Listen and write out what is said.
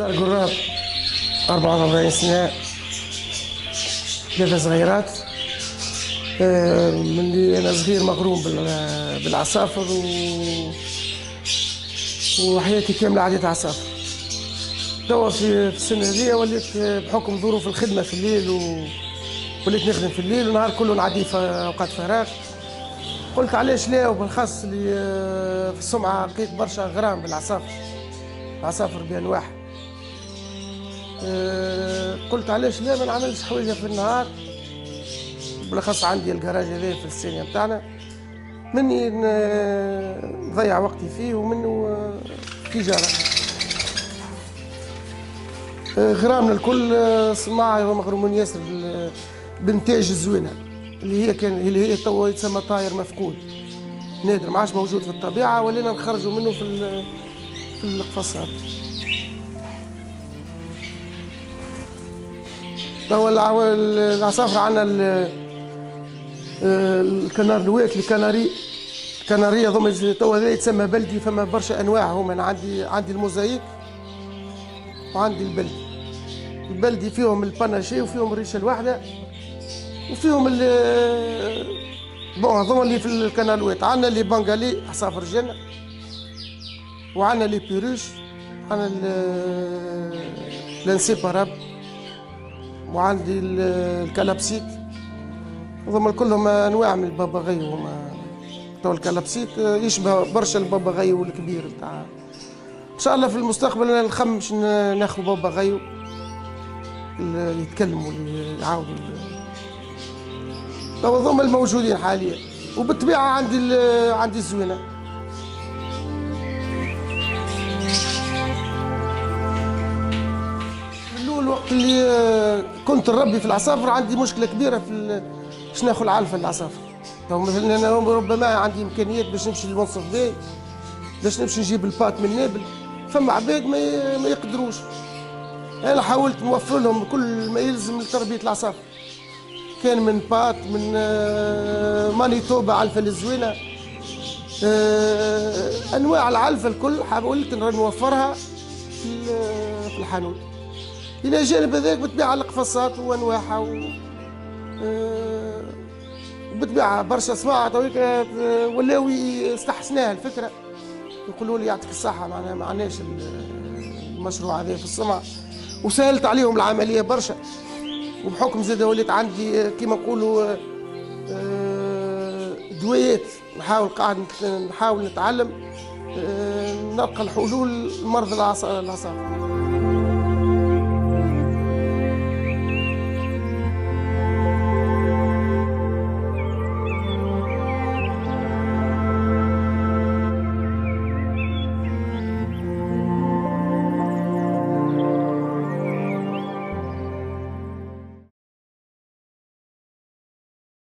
نزار قراب 44 سنة، 3 صغيرات. من اللي أنا صغير مغروم بالعصافر وحياتي كاملة عديت عصافر. توا في السنة هذيا وليت بحكم ظروف الخدمة في الليل وليت نخدم في الليل ونهار كله نعدي في أوقات فراغ. قلت علاش لا، وبالخاص اللي في السمعة لقيت برشا غرام بالعصافر، عصافر بأنواعها. قلت علاش لا ما نعملش حويجة في النهار، بالاخص عندي الجراج هذا في السينما بتاعنا، مني نضيع وقتي فيه ومنه تجارة. غرامنا الكل صناعي ومغرومين ياسر بنتاج الزوينة اللي هي توا يتسمى طاير مفقود، نادر ما عادش موجود في الطبيعة، ولينا نخرجوا منه في القفصات. توا العصافر عندنا الكنار الواك الكنارية ضم توا هذا يتسمى بلدي. فما برشا انواع هما. انا عندي الموزايك وعندي البلدي فيهم الباناشي وفيهم الريشه الواحده وفيهم هذوما اللي في الكنالوات. عندنا اللي بنغالي عصافر جنة، وعندنا اللي بيروش، عندنا الانسيباراب، وعندي الكلابسيت. هذوما كلهم انواع من الباباغيو. هما تو الكلابسيت يشبه برشا الباباغيو الكبير بتاع. ان شاء الله في المستقبل انا نخمش ناخذ باباغيو اللي يتكلموا واللي يعاودوا. تو هذوما الموجودين حاليا، وبالطبيعه عندي الزوينه. الوقت اللي كنت نربي في العصافر عندي مشكله كبيره في باش ناخذ العلفه للعصافر. تو مثلا انا ربما عندي امكانيات باش نمشي للمنصف باي، باش نمشي نجيب البات من نابل، فما عباد ما يقدروش. انا حاولت نوفر لهم كل ما يلزم لتربيه العصافر، كان من بات، من مانيتوبا، علفه الزوينه، انواع العلفه الكل حاولت نوفرها في الحانوت. الى جانب هذاك بتبيع القفصات وانواعها وبتبيع برشا صناعه تويك ولاو استحسناها الفكره. يقولوا لي يعطيك الصحه معناها ما عندناش المشروع هذا في الصنعه، وسهلت عليهم العمليه برشا. وبحكم زاد وليت عندي كيما نقولوا دويات، نحاول نتعلم نلقى الحلول لمرضى العصافر.